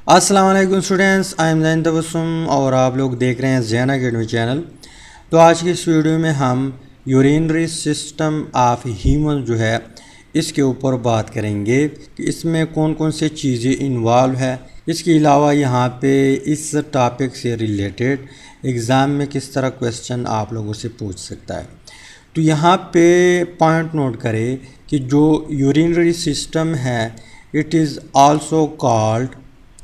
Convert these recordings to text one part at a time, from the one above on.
अस्सलाम वालेकुम students, I am Jain Tabassum और आप लोग देख रहे हैं जैन अकेडमी चैनल। तो आज की इस वीडियो में हम यूरिनरी सिस्टम ऑफ ह्यूमन जो है इसके ऊपर बात करेंगे कि इसमें कौन कौन से चीज़ें इन्वॉल्व है। इसके अलावा यहाँ पे इस टॉपिक से रिलेटेड एग्ज़ाम में किस तरह क्वेश्चन आप लोगों से पूछ सकता है। तो यहाँ पे पॉइंट नोट करें कि जो यूरिनरी सिस्टम है it is also called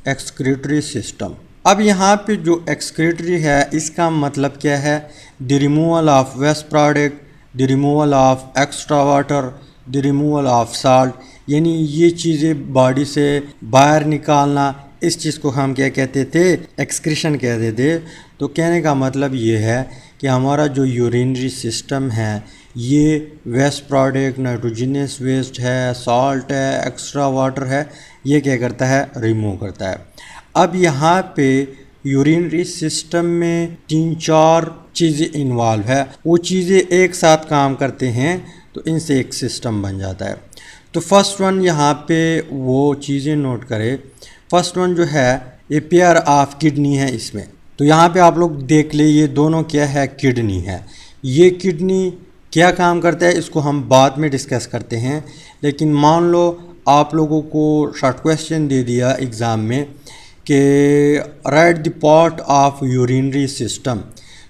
excretory system. अब यहाँ पे जो एक्सक्रीटरी है इसका मतलब क्या है? The removal of waste product, the removal of extra water, the removal of salt, यानी ये चीज़ें बॉडी से बाहर निकालना, इस चीज़ को हम क्या कहते थे? एक्सक्रीशन कहते थे। तो कहने का मतलब ये है कि हमारा जो यूरिनरी सिस्टम है ये वेस्ट प्रोडक्ट, नाइट्रोजनस वेस्ट है, सॉल्ट है, एक्स्ट्रा वाटर है, ये क्या करता है? रिमूव करता है। अब यहाँ पे यूरिनरी सिस्टम में 3-4 चीज़ें इन्वॉल्व है, वो चीज़ें एक साथ काम करते हैं तो इनसे एक सिस्टम बन जाता है। तो फर्स्ट वन यहाँ पे वो चीज़ें नोट करें। फर्स्ट वन जो है ये पेयर ऑफ किडनी है इसमें। तो यहाँ पे आप लोग देख ले, ये दोनों क्या है? किडनी है। ये किडनी क्या काम करता है इसको हम बाद में डिस्कस करते हैं, लेकिन मान लो आप लोगों को शॉर्ट क्वेश्चन दे दिया एग्ज़ाम में कि right the part of urinary system.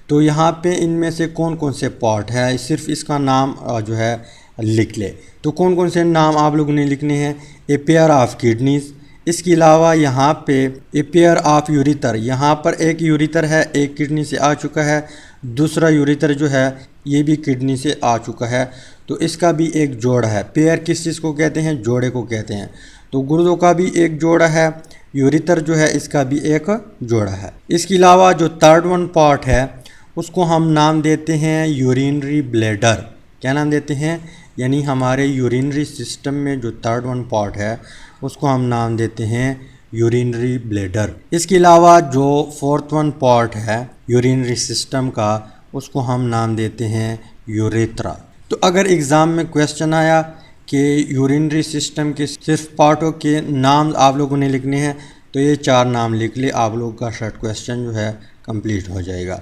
तो यहाँ पे इनमें से कौन कौन से पार्ट है, सिर्फ इसका नाम जो है लिख ले। तो कौन कौन से नाम आप लोगों ने लिखने हैं? ए पेयर ऑफ किडनीज, इसके अलावा यहाँ पे ए पेयर ऑफ यूरिटर, यहाँ पर एक यूरिटर है, एक किडनी से आ चुका है, दूसरा यूरिटर जो है ये भी किडनी से आ चुका है, तो इसका भी एक जोड़ा है। पेयर किस चीज़ को कहते हैं? जोड़े को कहते हैं। तो गुर्दों का भी एक जोड़ा है, यूरिटर जो है इसका भी एक जोड़ा है। इसके अलावा जो थर्ड वन पार्ट है उसको हम नाम देते हैं यूरिनरी ब्लैडर। क्या नाम देते हैं? यानी हमारे यूरिनरी सिस्टम में जो थर्ड वन पार्ट है उसको हम नाम देते हैं यूरिनरी ब्लैडर। इसके अलावा जो फोर्थ वन पार्ट है यूरिनरी सिस्टम का उसको हम नाम देते हैं यूरेथ्रा। तो अगर एग्ज़ाम में क्वेश्चन आया कि यूरिनरी सिस्टम के सिर्फ पार्टों के नाम आप लोगों ने लिखने हैं तो ये 4 नाम लिख ले, आप लोगों का शॉर्ट क्वेश्चन जो है कंप्लीट हो जाएगा।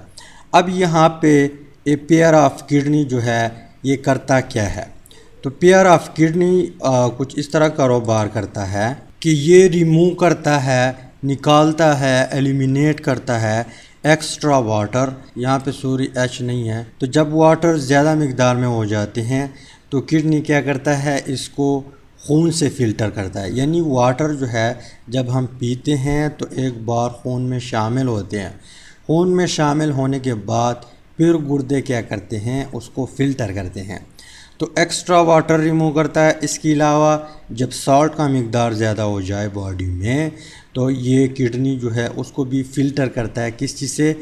अब यहाँ पे ए पेयर ऑफ किडनी जो है ये करता क्या है? तो पेयर ऑफ किडनी कुछ इस तरह कारोबार करता है कि ये रिमूव करता है, निकालता है, एलिमिनेट करता है एक्स्ट्रा वाटर। यहाँ पे सॉरी एच नहीं है। तो जब वाटर ज़्यादा मकदार में हो जाते हैं तो किडनी क्या करता है? इसको खून से फ़िल्टर करता है। यानी वाटर जो है जब हम पीते हैं तो एक बार खून में शामिल होते हैं, खून में शामिल होने के बाद फिर गुर्दे क्या करते हैं? उसको फ़िल्टर करते हैं, तो एक्स्ट्रा वाटर रिमूव करता है। इसके अलावा जब सॉल्ट का मकदार ज़्यादा हो जाए बॉडी में तो ये किडनी जो है उसको भी फ़िल्टर करता है। किस चीज़ से?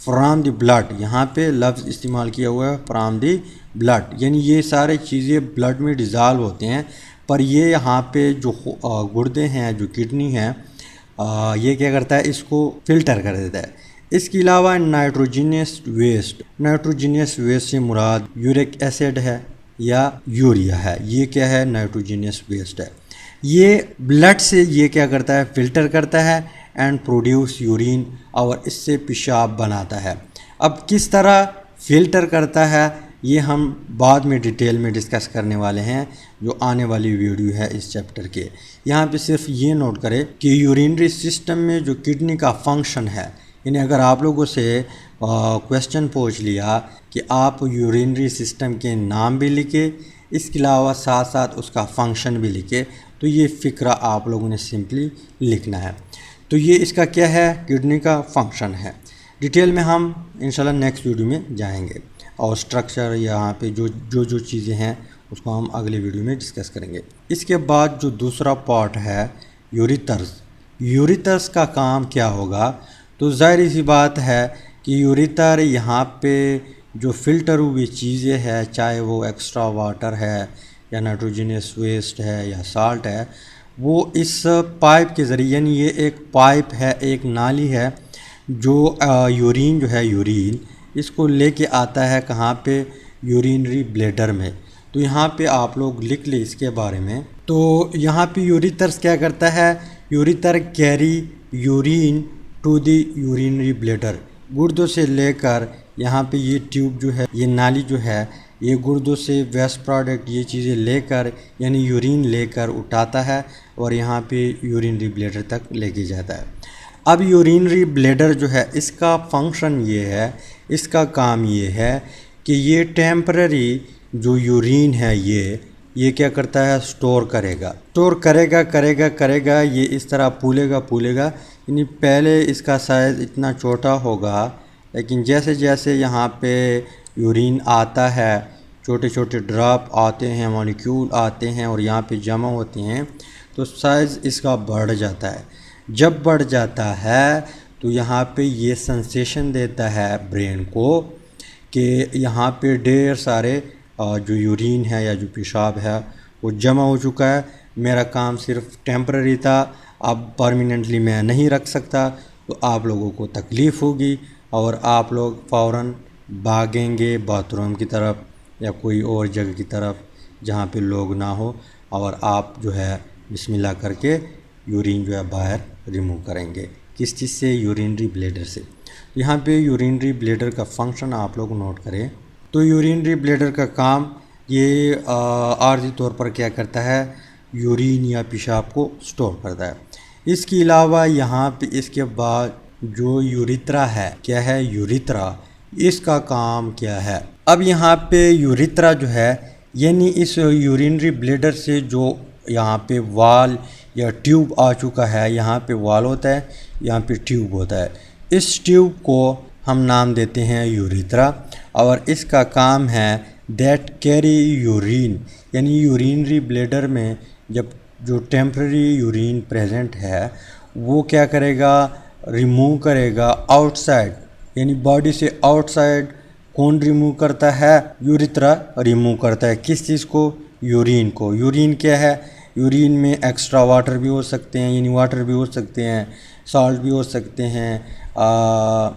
From the blood. यहाँ पे लफ्ज़ इस्तेमाल किया हुआ है फ्राम द ब्लड, यानी ये सारे चीज़ें ब्लड में डिज़ाल्व होते हैं, पर ये यहाँ पे जो गुर्दे हैं, जो किडनी है, ये क्या करता है? इसको फ़िल्टर कर देता है। इसके अलावा नाइट्रोजनस वेस्ट, नाइट्रोजनस वेस्ट से मुराद यूरिक एसिड है या यूरिया है। ये क्या है? नाइट्रोजनस वेस्ट है। ये ब्लड से ये क्या करता है? फ़िल्टर करता है एंड प्रोड्यूस यूरिन, और इससे पेशाब बनाता है। अब किस तरह फ़िल्टर करता है ये हम बाद में डिटेल में डिस्कस करने वाले हैं, जो आने वाली वीडियो है इस चैप्टर के। यहाँ पे सिर्फ ये नोट करें कि यूरिनरी सिस्टम में जो किडनी का फंक्शन है, यानी अगर आप लोगों से क्वेश्चन पूछ लिया कि आप यूरिनरी सिस्टम के नाम भी लिखे, इसके अलावा साथ साथ उसका फंक्शन भी लिखे, तो ये फ़िक्रा आप लोगों ने सिंपली लिखना है। तो ये इसका क्या है? किडनी का फंक्शन है। डिटेल में हम इंशाल्लाह नेक्स्ट वीडियो में जाएंगे, और स्ट्रक्चर यहाँ पे जो चीज़ें हैं उसको हम अगले वीडियो में डिस्कस करेंगे। इसके बाद जो दूसरा पार्ट है यूरिटर्स, यूरिटर्स का काम क्या होगा? तो ज़ाहिर सी बात है कि यूरिटर यहाँ पे जो फ़िल्टर हुई चीज़ें हैं, चाहे वो एक्स्ट्रा वाटर है या नाइट्रोजनस वेस्ट है या साल्ट है, वो इस पाइप के ज़रिए, यानी ये एक पाइप है, एक नाली है, जो यूरिन जो है, यूरिन इसको लेके आता है कहाँ पे? यूरिनरी ब्लैडर में। तो यहाँ पे आप लोग लिख ले इसके बारे में। तो यहाँ पे यूरिटर्स क्या करता है? Ureter carry urine to the urinary bladder, गुर्दों से लेकर यहाँ पे ये ट्यूब जो है, ये नाली जो है, ये गुर्दों से वेस्ट प्रोडक्ट ये चीज़ें लेकर यानी यूरिन लेकर उठाता है और यहाँ पे यूरिनरी ब्लैडर तक लेके जाता है। अब यूरिनरी ब्लैडर जो है इसका फंक्शन ये है, इसका काम ये है कि ये टेम्पररी जो यूरिन है ये क्या करता है, स्टोर करेगा, ये इस तरह फूलेगा। यानी पहले इसका साइज़ इतना छोटा होगा, लेकिन जैसे जैसे यहाँ पे यूरिन आता है, छोटे छोटे ड्रॉप आते हैं, मॉलिक्यूल आते हैं और यहाँ पे जमा होते हैं, तो साइज़ इसका बढ़ जाता है। जब बढ़ जाता है तो यहाँ पे ये सेंसेशन देता है ब्रेन को कि यहाँ पे ढेर सारे जो यूरिन है या जो पेशाब है वो जमा हो चुका है, मेरा काम सिर्फ टेम्पररी था, अब परमानेंटली मैं नहीं रख सकता, तो आप लोगों को तकलीफ़ होगी और आप लोग फ़ौरन भागेंगे बाथरूम की तरफ या कोई और जगह की तरफ जहाँ पे लोग ना हो, और आप जो है बिस्मिल्लाह करके यूरिन जो है बाहर रिमूव करेंगे। किस चीज़ से? यूरिनरी ब्लैडर से। यहाँ पे यूरिनरी ब्लैडर का फंक्शन आप लोग नोट करें। तो यूरिनरी ब्लैडर का काम ये आर्जी तौर पर क्या करता है, यूरिन या पेशाब को स्टोर करता है। इसके अलावा यहाँ पे इसके बाद जो यूरिथ्रा है, क्या है यूरिथ्रा, इसका काम क्या है? अब यहाँ पे यूरिथ्रा जो है यानी इस यूरिनरी ब्लैडर से जो यहाँ पे वाल या ट्यूब आ चुका है, यहाँ पे वाल होता है, यहाँ पे ट्यूब होता है, इस ट्यूब को हम नाम देते हैं यूरिथ्रा और इसका काम है दैट कैरी यूरिन, यानी यूरिनरी ब्लैडर में जब जो टेम्पररी यूरिन प्रेजेंट है वो क्या करेगा, रिमूव करेगा आउटसाइड, यानी बॉडी से आउटसाइड। कौन रिमूव करता है? यूरिथ्रा रिमूव करता है। किस चीज़ को? यूरिन को। यूरिन क्या है? यूरिन में एक्स्ट्रा वाटर भी हो सकते हैं, यानी वाटर भी हो सकते हैं, सॉल्ट भी हो सकते हैं,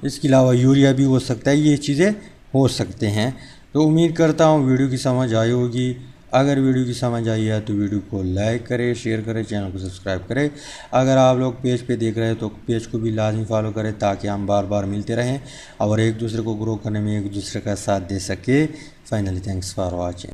इसके अलावा यूरिया भी हो सकता है, ये चीज़ें हो सकते हैं। तो उम्मीद करता हूँ वीडियो की समझ आई होगी। अगर वीडियो की समझ आई है तो वीडियो को लाइक करें, शेयर करें, चैनल को सब्सक्राइब करें। अगर आप लोग पेज पे देख रहे हैं तो पेज को भी लाजमी फॉलो करें ताकि हम बार बार मिलते रहें और एक दूसरे को ग्रो करने में एक दूसरे का साथ दे सके। Finally thanks for watching.